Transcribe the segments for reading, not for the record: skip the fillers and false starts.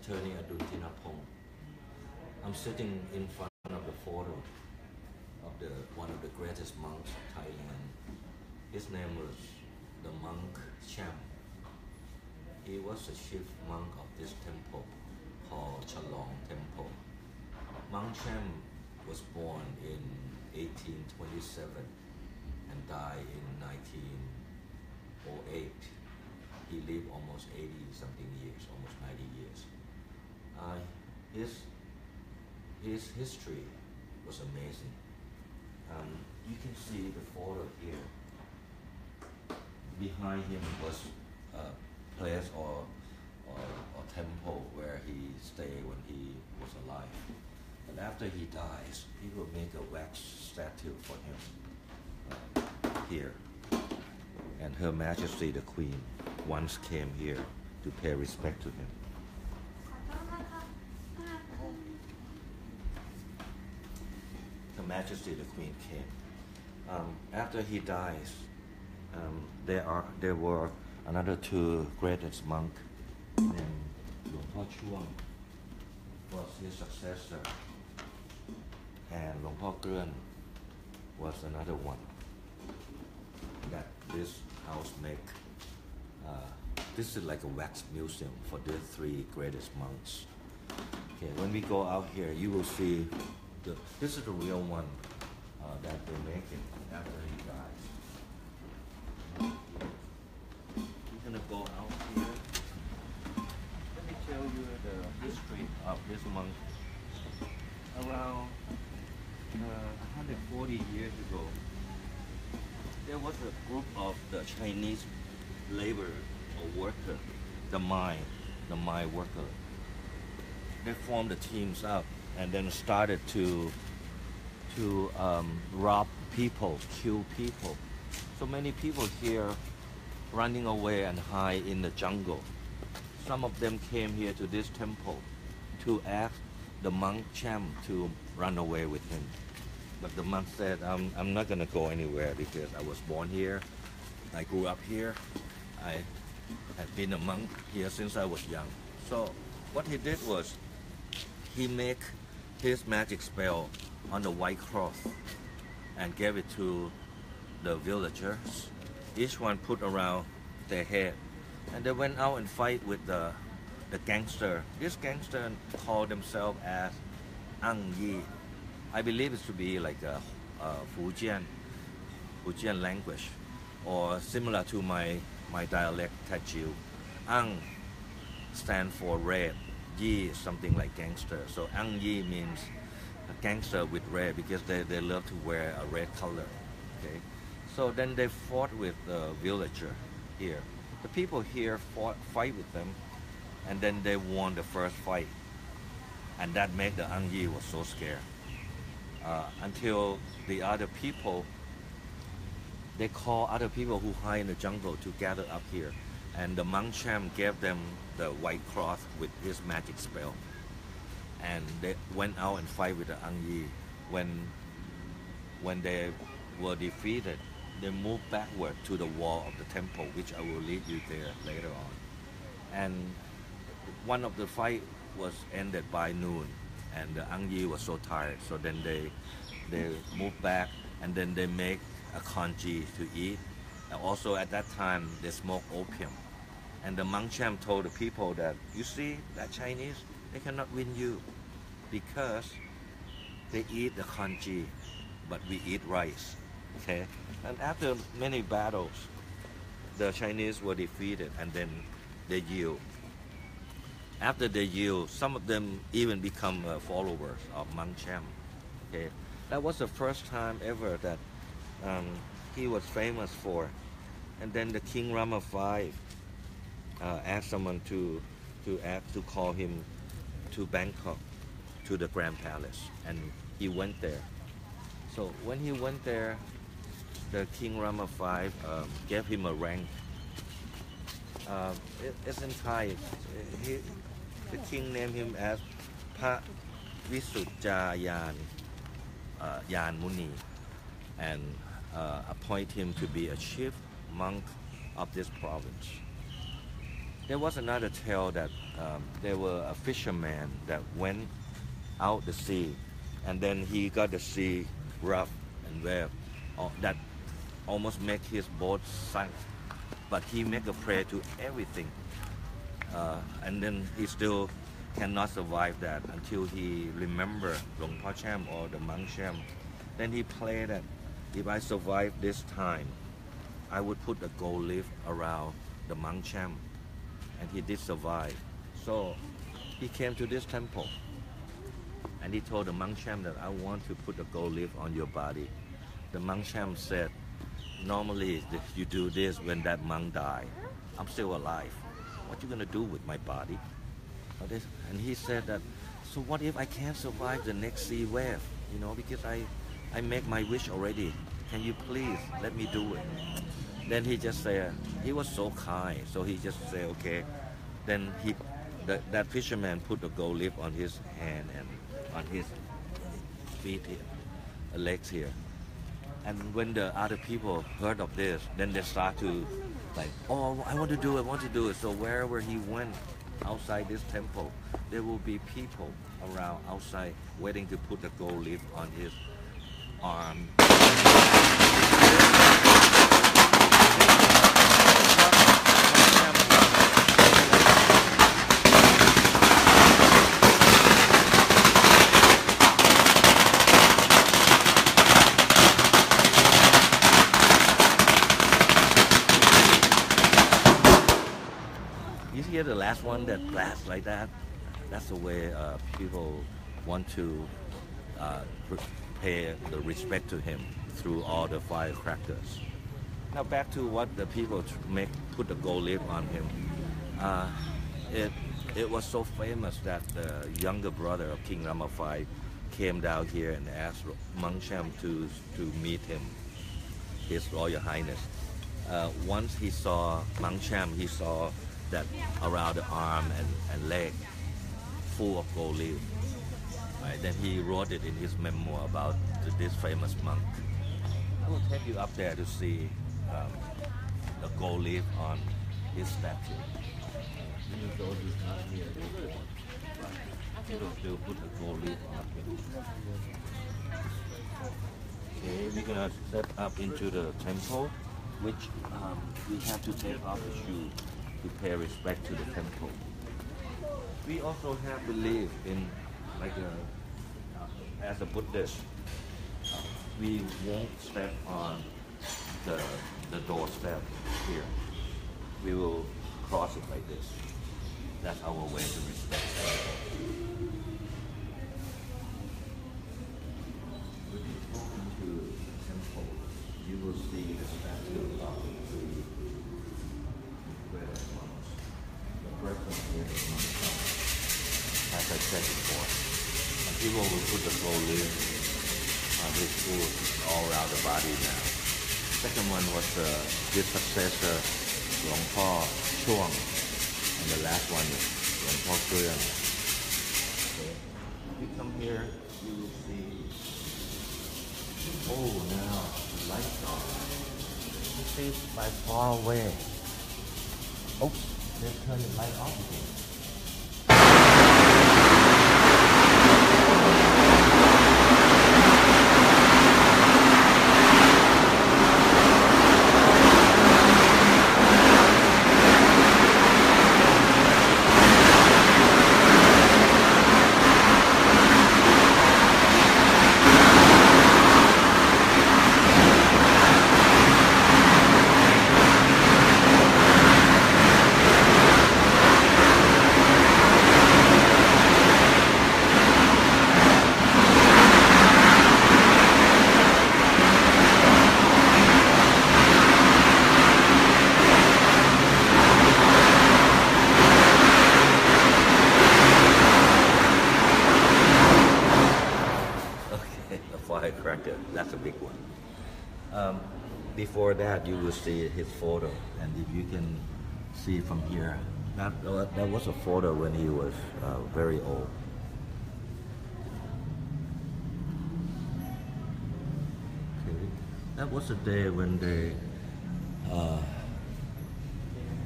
attorney Adul. I'm sitting in front of the photo of one of the greatest monks of Thailand. His name was the monk Cham. He was the chief monk of this temple called Chalong Temple. Monk Cham was born in 1827 and died in 1908. He lived almost 80 something years, almost 90 years. His history was amazing. You can see the photo here. Behind him was a place or temple where he stayed when he was alive. And after he dies, people make a wax statue for him here. And Her Majesty the Queen once came here to pay respect to him. Her Majesty the Queen came. After he dies, there were another two greatest monks, and Monk of Chalong was his successor, and Monk of Chalong was another one that this house make. This is like a wax museum for the three greatest monks. Okay, when we go out here, you will see this is the real one that they make it after he dies. We're gonna go out here. Let me tell you the history of this monk. Around 140 years ago, there was a group of the Chinese labor or worker, the mine worker. They formed the teams up and then started to rob people, kill people. So many people here running away and hide in the jungle. Some of them came here to this temple to ask the monk Cham to run away with him. But the monk said, I'm not gonna go anywhere because I was born here, I grew up here, I have been a monk here since I was young. So what he did was, he made his magic spell on the white cloth and gave it to the villagers. Each one put around their head, and they went out and fight with the gangster. This gangster called themselves as Ang Yi. I believe it to be like a Fujian language, or similar to my dialect Teochew. Ang stand for red, Yi is something like gangster. So Ang Yi means a gangster with red because they love to wear a red color. Okay, so then they fought with the villager here. The people here fight with them, and then they won the first fight, and that made the Ang Yi was so scared. Until the other people, they call other people who hide in the jungle to gather up here, and the monk Cham gave them the white cloth with his magic spell, and they went out and fight with the Ang Yi. When they were defeated, they moved backward to the wall of the temple, which I will lead you there later on. And one of the fight was ended by noon, and the Ang Yi was so tired, so then they moved back, and then they make a congee to eat. And also at that time they smoked opium, and the monk Cham told the people that, you see that Chinese, they cannot win you because they eat the congee, but we eat rice. Okay, and after many battles, the Chinese were defeated, and then they yield. After they yield, some of them even become followers of Monk Cham. Okay, that was the first time ever that he was famous for. And then the King Rama V asked someone to call him to Bangkok, to the Grand Palace, and he went there. So when he went there, the King Rama V gave him a rank. It's in Thai. The king named him as Pa Visujjayan Yan Muni, and appoint him to be a chief monk of this province. There was another tale that there were a fisherman that went out the sea, and then he got the sea rough and wave that almost make his boat sunk. But he make a prayer to everything, and then he still cannot survive that until he remember Cham or the Monk Cham. Then he played that if I survive this time, I would put a gold leaf around the Monk Cham, and he did survive. So he came to this temple, and he told the Monk Cham that I want to put a gold leaf on your body. The Monk Cham said, normally you do this when that monk died. I'm still alive. What you gonna do with my body? And he said that, so what if I can't survive the next sea wave? You know, because I make my wish already. Can you please let me do it? Then he just said, he was so kind, so he just said, okay. Then that fisherman put the gold leaf on his hand and on his feet here, legs here. And when the other people heard of this, then they start to like, oh, I want to do it. So wherever he went outside this temple, there will be people around outside waiting to put the gold leaf on his arm. You hear the last one that blasts like that? That's the way people want to pay the respect to him through all the firecrackers. Now back to what the people put the gold leaf on him. It was so famous that the younger brother of King Rama V came down here and asked Monk Cham to meet him, His Royal Highness. Once he saw Monk Cham, he saw that around the arm and leg full of gold leaf. Right? Then he wrote it in his memoir about this famous monk. I will take you up there to see the gold leaf on his statue. Even though he's not here, they will still put the gold leaf on him. Okay, we're gonna step up into the temple, which we have to take off the shoe to pay respect to the temple. We also have belief in, like as a Buddhist, we won't step on the doorstep here. We will cross it like this. That's our way to respect the temple. When you walk into the temple, you will see the statue of the person here is not common, as I said before. And people will put the gold leaf on his foot all around the body now. Second one was his successor, Monk of Chalong, and the last one is Monk of Chalong. Okay. If you come here, you will see. Oh, now the lights on. You see by far away. Oops. Let's turn the light off again. Firecracker, that's a big one. Before that, you will see his photo, and if you can see from here, that was a photo when he was very old. Okay. That was a day when they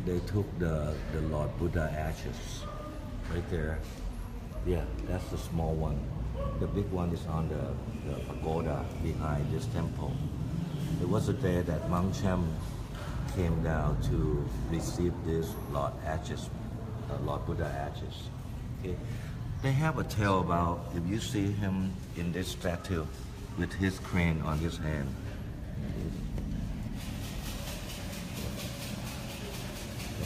they took the Lord Buddha ashes right there. Yeah, that's the small one. The big one is on the pagoda behind this temple. It was the day that Monk Cham came down to receive this Lord ashes, Lord Buddha ashes. Okay. They have a tale about if you see him in this statue with his crane on his hand.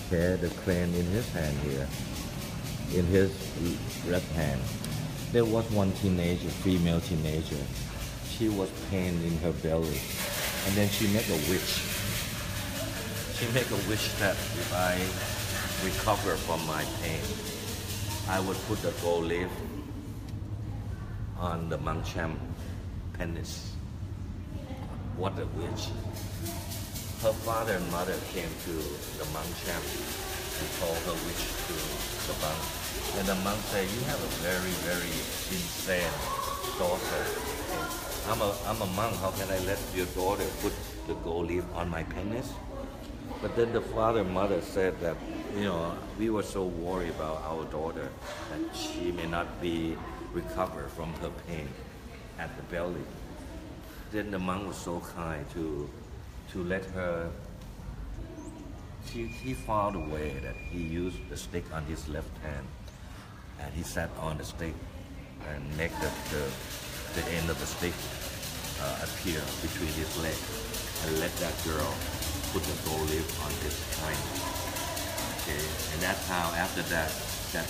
Okay, the crane in his hand here, in his left hand. There was one teenager, female teenager. She was pain in her belly, and then she made a wish. She made a wish that if I recover from my pain, I would put the gold leaf on the Monk Cham penis. What a wish. Her father and mother came to the Monk Cham and told her wish to the monk. And the monk said, you have a very, very insane daughter. I'm a monk, how can I let your daughter put the gold leaf on my penis? But then the father and mother said that, we were so worried about our daughter that she may not be recovered from her pain at the belly. Then the monk was so kind to let her. He found a way that he used the stick on his left hand, and he sat on the stick and make the end of the stick appear between his legs, and let that girl put the gold leaf on his hand. Okay, and that's how after that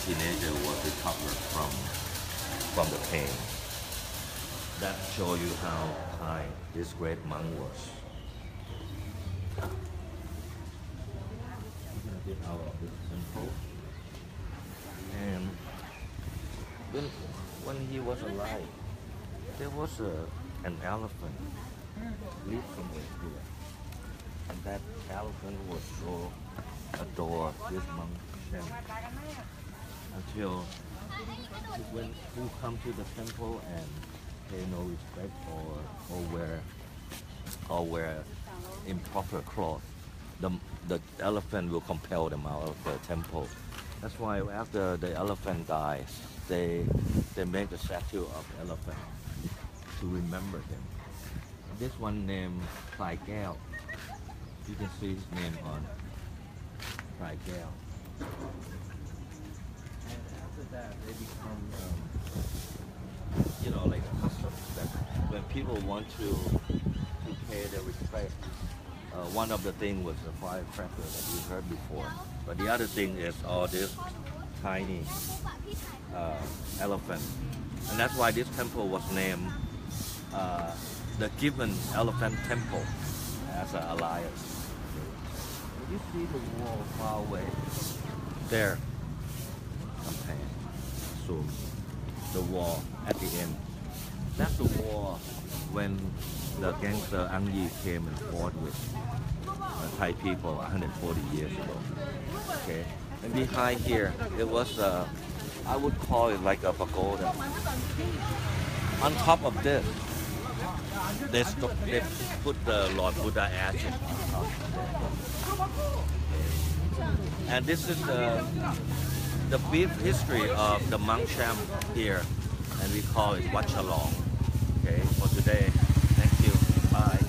teenager was recovered from the pain. That shows you how kind this great monk was. Get out of this temple. And when he was alive, there was an elephant lived somewhere here. And that elephant was so adored this Monk Cham until when who come to the temple and pay no respect or wear improper clothes, the elephant will compel them out of the temple. That's why after the elephant dies, they make a statue of the elephant to remember him. This one named Phai Keo. You can see his name on Phai Keo. And after that, they become, like a custom that when people want to pay their respect. One of the things was the firecracker that you heard before, but the other thing is all this tiny elephant, and that's why this temple was named the Given Elephant Temple as an alliance. You see the wall far away there. Zoom the wall at the end. That's the wall when the gangster Ang Yi came and fought with Thai people 140 years ago. Okay, and behind here it was I would call it like a pagoda. On top of this, they put the Lord Buddha ashes on top. And this is the brief history of the Monk Cham here, and we call it Wat Chalong. Okay, for today. Thank you. Bye.